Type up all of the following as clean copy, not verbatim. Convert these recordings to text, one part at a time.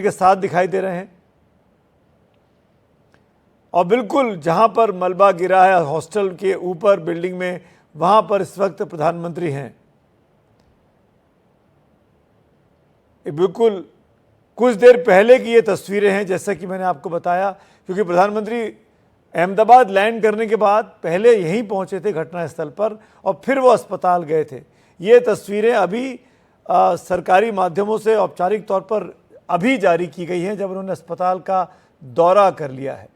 के साथ दिखाई दे रहे हैं और बिल्कुल जहां पर मलबा गिरा है हॉस्टल के ऊपर बिल्डिंग में, वहां पर इस वक्त प्रधानमंत्री हैं। बिल्कुल कुछ देर पहले की ये तस्वीरें हैं, जैसा कि मैंने आपको बताया, क्योंकि प्रधानमंत्री अहमदाबाद लैंड करने के बाद पहले यहीं पहुंचे थे घटनास्थल पर और फिर वो अस्पताल गए थे। ये तस्वीरें अभी सरकारी माध्यमों से औपचारिक तौर पर अभी जारी की गई हैं, जब उन्होंने अस्पताल का दौरा कर लिया है।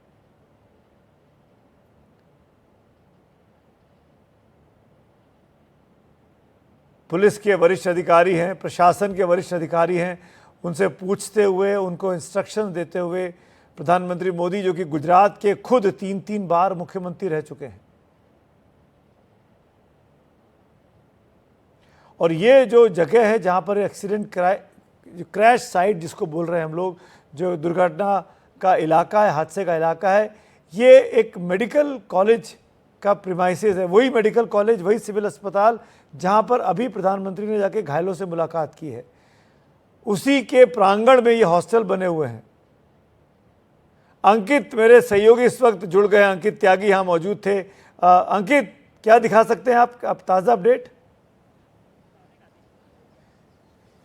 पुलिस के वरिष्ठ अधिकारी हैं, प्रशासन के वरिष्ठ अधिकारी हैं, उनसे पूछते हुए, उनको इंस्ट्रक्शन देते हुए प्रधानमंत्री मोदी, जो कि गुजरात के खुद 3 बार मुख्यमंत्री रह चुके हैं, और ये जो जगह है जहां पर एक्सीडेंट क्रैश साइट जिसको बोल रहे हैं हम लोग, जो दुर्घटना का इलाका है, हादसे का इलाका है, ये एक मेडिकल कॉलेज का प्रीमाइसेस है। वही मेडिकल कॉलेज, वही सिविल अस्पताल जहां पर अभी प्रधानमंत्री ने जाके घायलों से मुलाकात की है, उसी के प्रांगण में ये हॉस्टल बने हुए हैं। अंकित मेरे सहयोगी इस वक्त जुड़ गए, अंकित त्यागी यहाँ मौजूद थे। अंकित, क्या दिखा सकते हैं आप ताज़ा अपडेट?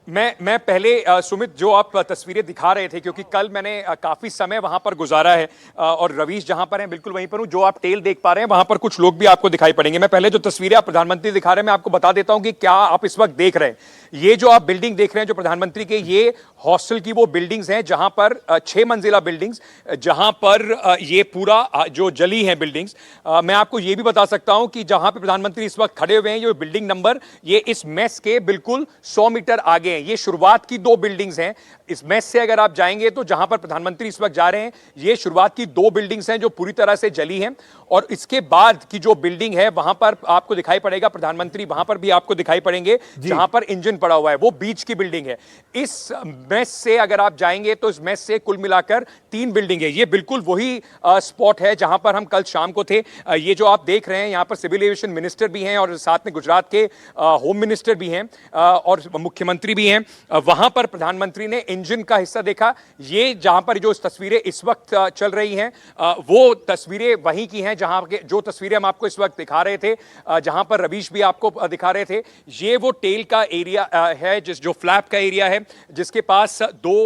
मैं पहले सुमित, जो आप तस्वीरें दिखा रहे थे, क्योंकि कल मैंने काफी समय वहां पर गुजारा है और रवीश जहां पर हैं बिल्कुल वहीं पर हूं। जो आप टेल देख पा रहे हैं वहां पर कुछ लोग भी आपको दिखाई पड़ेंगे। मैं पहले जो तस्वीरें आप प्रधानमंत्री दिखा रहे हैं, मैं आपको बता देता हूं कि क्या आप इस वक्त देख रहे हैं। ये जो आप बिल्डिंग देख रहे हैं जो प्रधानमंत्री के, ये हॉस्टल की वो बिल्डिंग्स हैं जहां पर 6 मंजिला बिल्डिंग्स, जहां पर ये पूरा जो जली है बिल्डिंग्स। मैं आपको ये भी बता सकता हूं कि जहां पर प्रधानमंत्री इस वक्त खड़े हुए हैं, ये बिल्डिंग नंबर, ये इस मेस के बिल्कुल 100 मीटर आगे है। ये शुरुआत की 2 बिल्डिंग्स हैं। इस मेस से अगर आप जाएंगे तो जहां पर प्रधानमंत्री इस वक्त जा रहे हैं, ये शुरुआत की 2 बिल्डिंग्स हैं जो पूरी तरह से जली हैं, और इसके बाद की जो बिल्डिंग है वहां पर आपको दिखाई पड़ेगा प्रधानमंत्री, वहां पर भी आपको दिखाई पड़ेंगे जहां पर इंजन पड़ा हुआ है, वो बीच की बिल्डिंग है। इस मेस से अगर आप जाएंगे तो इस मेस से कुल मिलाकर 3 बिल्डिंग है। ये बिल्कुल वही स्पॉट है जहां पर हम कल शाम को थे। ये जो आप देख रहे हैं, यहां पर सिविल एविएशन मिनिस्टर भी हैं और साथ में गुजरात के होम मिनिस्टर भी हैं और मुख्यमंत्री भी हैं। वहां पर प्रधानमंत्री ने इंजन का हिस्सा देखा। ये जहां पर जो तस्वीरें इस वक्त चल रही हैं, वो तस्वीरें वहीं की हैं जहां के जो तस्वीरें हम आपको इस वक्त दिखा रहे थे, जहां पर रवीश भी आपको दिखा रहे थे। ये वो टेल का एरिया है, जो फ्लैप का एरिया है, जिसके पास 2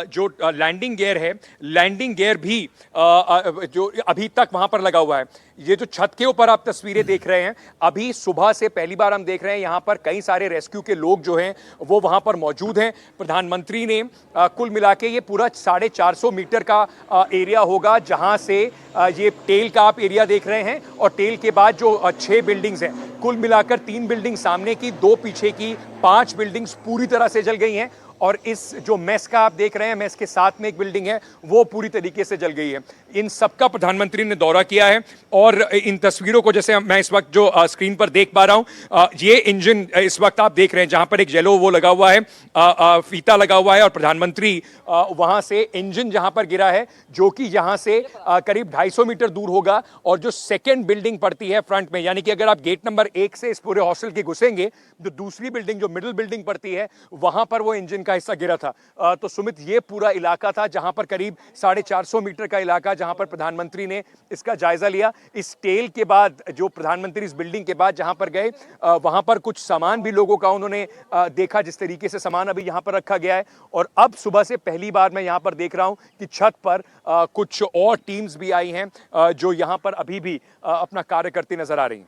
जो लैंडिंग गियर है, लैंडिंग गियर भी जो अभी तक वहां पर लगा हुआ है। ये जो छत के ऊपर आप तस्वीरें देख रहे हैं, अभी सुबह से पहली बार हम देख रहे हैं यहां पर कई सारे रेस्क्यू के लोग जो हैं वो वहां पर मौजूद हैं। प्रधानमंत्री ने कुल मिला के ये पूरा 450 मीटर का एरिया होगा जहां से ये टेल का आप एरिया देख रहे हैं, और टेल के बाद जो 6 बिल्डिंग्स हैं, कुल मिलाकर 3 बिल्डिंग सामने की, 2 पीछे की, 5 बिल्डिंग्स पूरी तरह से जल गई हैं। और इस जो मेस का आप देख रहे हैं, मेस के साथ में एक बिल्डिंग है, वो पूरी तरीके से जल गई है। इन सबका प्रधानमंत्री ने दौरा किया है और इन तस्वीरों को, जैसे मैं इस वक्त जो स्क्रीन पर देख पा रहा हूं, ये इंजन इस वक्त आप देख रहे हैं जहां पर एक येलो वो लगा हुआ है, फीता लगा हुआ है, और प्रधानमंत्री वहां से इंजन जहां पर गिरा है, जो कि यहां से करीब 250 मीटर दूर होगा, और जो सेकेंड बिल्डिंग पड़ती है फ्रंट में, यानी कि अगर आप गेट नंबर 1 से इस पूरे हॉस्टल के घुसेंगे, जो दूसरी बिल्डिंग, जो मिडिल बिल्डिंग पड़ती है, वहां पर वो इंजन का हिस्सा गिरा था। तो सुमित, ये पूरा इलाका था जहां पर करीब 450 मीटर का इलाका, जहां पर प्रधानमंत्री ने इसका जायजा लिया। इस टेल के बाद जो प्रधानमंत्री इस बिल्डिंग के बाद जहां पर गए, वहां पर कुछ सामान भी लोगों का उन्होंने देखा, जिस तरीके से सामान अभी यहां पर रखा गया है। और अब सुबह से पहली बार मैं यहां पर देख रहा हूं कि छत पर कुछ और टीम्स भी आई हैं जो यहां पर अभी भी अपना कार्य करती नजर आ रही हैं।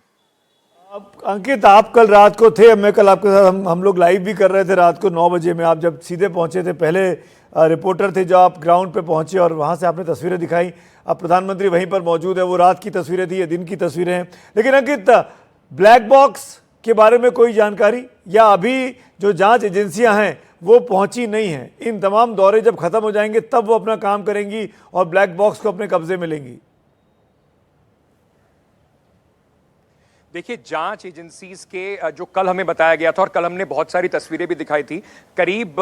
अंकित, आप कल रात को थे, मैं कल आपके साथ हम लोग लाइव भी कर रहे थे रात को 9 बजे में। आप जब सीधे पहुंचे थे, पहले रिपोर्टर थे जो आप ग्राउंड पे पहुंचे और वहां से आपने तस्वीरें दिखाई। अब प्रधानमंत्री वहीं पर मौजूद है। वो रात की तस्वीरें थी, ये दिन की तस्वीरें हैं। लेकिन अंकित, ब्लैक बॉक्स के बारे में कोई जानकारी, या अभी जो जांच एजेंसियां हैं वो पहुंची नहीं हैं? इन तमाम दौरे जब खत्म हो जाएंगे तब वो अपना काम करेंगी और ब्लैक बॉक्स को अपने कब्जे में लेंगी? देखिए, जांच एजेंसीज के जो कल हमें बताया गया था और कल हमने बहुत सारी तस्वीरें भी दिखाई थी, करीब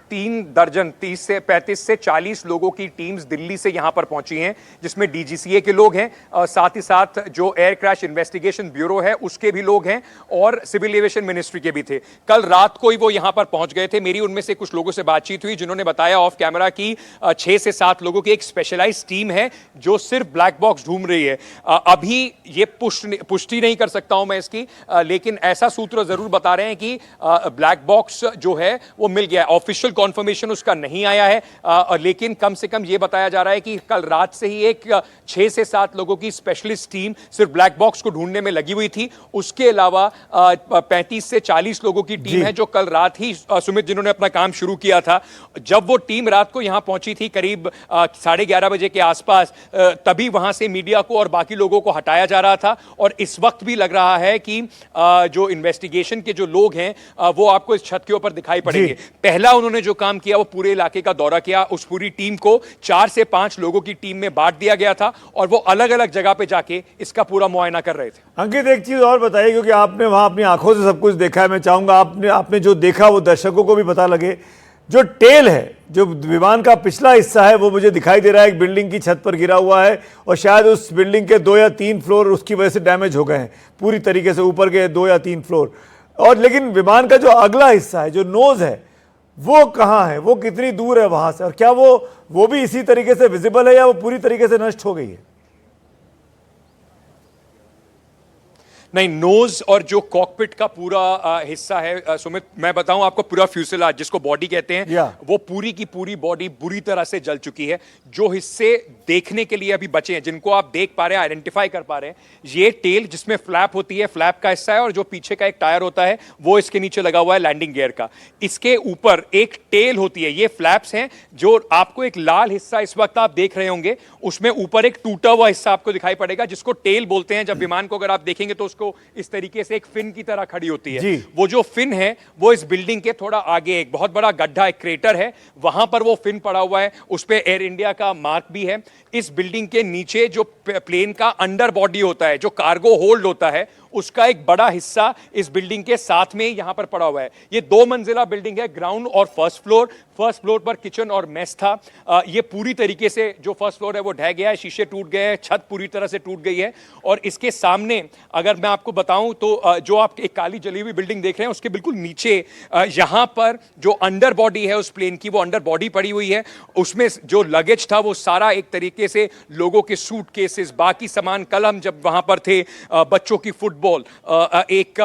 3 दर्जन 30 से 35 से 40 लोगों की टीम्स दिल्ली से यहां पर पहुंची हैं, जिसमें डीजीसीए के लोग हैं, साथ ही साथ जो एयर क्रैश इन्वेस्टिगेशन ब्यूरो है उसके भी लोग हैं और सिविल एविएशन मिनिस्ट्री के भी थे। कल रात को ही वो यहां पर पहुंच गए थे। मेरी उनमें से कुछ लोगों से बातचीत हुई जिन्होंने बताया ऑफ कैमरा कि 6 से 7 लोगों की एक स्पेशलाइज टीम है जो सिर्फ ब्लैक बॉक्स ढूंढ रही है। अभी ये पुष्टि नहीं कर सकता हूं मैं इसकी, लेकिन ऐसा सूत्र जरूर बता रहे हैं कि ब्लैक बॉक्स जो है वो मिल गया है। ऑफिशियल कॉन्फर्मेशन उसका नहीं आया है, लेकिन कम से कम ये बताया जा रहा है कि कल रात से ही एक 6 से 7 लोगों की स्पेशलिस्ट टीम सिर्फ ब्लैक बॉक्स को ढूंढने में लगी हुई थी। उसके अलावा 35 से 40 लोगों की टीम है जो कल रात ही सुमित जिन्होंने अपना काम शुरू किया था। जब वो टीम रात को यहां पहुंची थी करीब 11:30 बजे के आसपास, तभी वहां से मीडिया को और बाकी लोगों को हटाया जा रहा था। और इस वक्त भी लग रहा है कि जो इन्वेस्टिगेशन के जो लोग हैं वो आपको इस छत के ऊपर दिखाई पड़ेंगे। पहला उन्होंने जो काम किया वो पूरे इलाके का दौरा किया। उस पूरी टीम को 4 से 5 लोगों की टीम में बांट दिया गया था और वो अलग अलग जगह पे जाके इसका पूरा मुआयना कर रहे थे। अंकित, एक चीज और बताइए, क्योंकि आपने वहां अपनी आंखों से सब कुछ देखा है, मैं चाहूंगा आपने जो देखा वो दर्शकों को भी पता लगे। जो टेल है, जो विमान का पिछला हिस्सा है, वो मुझे दिखाई दे रहा है एक बिल्डिंग की छत पर गिरा हुआ है और शायद उस बिल्डिंग के 2 या 3 फ्लोर उसकी वजह से डैमेज हो गए हैं पूरी तरीके से, ऊपर के 2 या 3 फ्लोर। और लेकिन विमान का जो अगला हिस्सा है, जो नोज है, वो कहाँ है, वो कितनी दूर है वहां से, और क्या वो भी इसी तरीके से विजिबल है या वो पूरी तरीके से नष्ट हो गई है? नहीं, नोज और जो कॉकपिट का पूरा हिस्सा है सुमित, मैं बताऊं आपको, पूरा फ्यूसेलाज जिसको बॉडी कहते हैं वो पूरी की पूरी बॉडी बुरी तरह से जल चुकी है। जो हिस्से देखने के लिए अभी बचे हैं, जिनको आप देख पा रहे हैं, आइडेंटिफाई कर पा रहे हैं, ये टेल जिसमें फ्लैप होती है, फ्लैप का हिस्सा है, और जो पीछे का एक टायर होता है वो इसके नीचे लगा हुआ है लैंडिंग गियर का। इसके ऊपर एक टेल होती है, ये फ्लैप्स हैं। जो आपको एक लाल हिस्सा इस वक्त आप देख रहे होंगे, उसमें ऊपर एक टूटा हुआ हिस्सा आपको दिखाई पड़ेगा जिसको टेल बोलते हैं। जब विमान को अगर आप देखेंगे तो इस तरीके से एक फिन की तरह खड़ी होती है। वो जो फिन है वो इस बिल्डिंग के थोड़ा आगे एक बहुत बड़ा गड्ढा, एक क्रेटर है, वहां पर वो फिन पड़ा हुआ है। उस पे एयर इंडिया का मार्क भी है। इस बिल्डिंग के नीचे जो प्लेन का अंडर बॉडी होता है, जो कार्गो होल्ड होता है, उसका एक बड़ा हिस्सा इस बिल्डिंग के साथ में यहां पर पड़ा हुआ है। ये 2 मंजिला बिल्डिंग है, ग्राउंड और फर्स्ट फ्लोर। फर्स्ट फ्लोर पर किचन और मेस था। ये पूरी तरीके से जो फर्स्ट फ्लोर है वो ढह गया है, शीशे टूट गए हैं, छत पूरी तरह से टूट गई है। और इसके सामने अगर मैं आपको बताऊं तो जो आप एक काली जली हुई बिल्डिंग देख रहे हैं उसके बिल्कुल नीचे यहां पर जो अंडर बॉडी है उस प्लेन की, वो अंडर बॉडी पड़ी हुई है। उसमें जो लगेज था वो सारा एक तरीके से लोगों के सूटकेसेस, बाकी सामान, कल हम जब वहां पर थे बच्चों की फुटबॉल, एक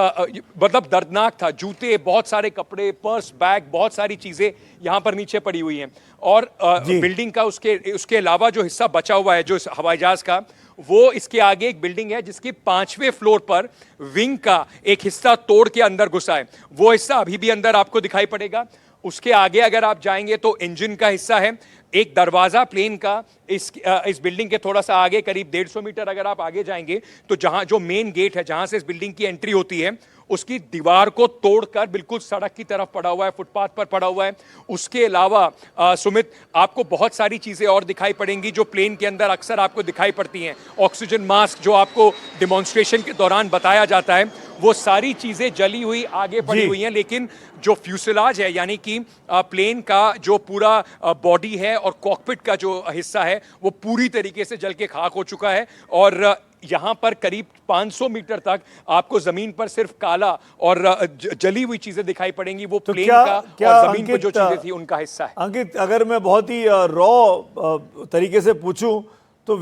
मतलब दर्दनाक था, जूते, बहुत सारे कपड़े, पर्स, बैग, बहुत सारी चीजें यहां पर नीचे पड़ी हुई हैं। और बिल्डिंग का उसके अलावा जो हिस्सा बचा हुआ है जो हवाई जहाज का, वो इसके आगे एक बिल्डिंग है जिसकी 5वें फ्लोर पर विंग का एक हिस्सा तोड़ के अंदर घुसा है। वो हिस्सा अभी भी अंदर आपको दिखाई पड़ेगा। उसके आगे अगर आप जाएंगे तो इंजन का हिस्सा है, एक दरवाजा प्लेन का इस बिल्डिंग के थोड़ा सा आगे करीब 150 मीटर अगर आप आगे जाएंगे तो जहां जो मेन गेट है, जहां से इस बिल्डिंग की एंट्री होती है, उसकी दीवार को तोड़कर बिल्कुल सड़क की तरफ पड़ा हुआ है, फुटपाथ पर पड़ा हुआ है। उसके अलावा सुमित, आपको बहुत सारी चीजें और दिखाई पड़ेंगी जो प्लेन के अंदर अक्सर आपको दिखाई पड़ती हैं। ऑक्सीजन मास्क जो आपको डिमॉन्स्ट्रेशन के दौरान बताया जाता है, वो सारी चीजें जली हुई आगे पड़ी हुई हैं। लेकिन जो फ्यूसेलाज है, यानी कि प्लेन का जो पूरा बॉडी है और कॉकपिट का जो हिस्सा है, वो पूरी तरीके से जल के खाक हो चुका है। और यहां पर करीब 500 मीटर तक आपको जमीन पर सिर्फ काला और जली हुई चीजें दिखाई पड़ेंगी। वो तो प्लेन का और जमीन पर जो चीजें थी उनका हिस्सा है। अंकित, अगर मैं बहुत ही रॉ तरीके से पूछूं तो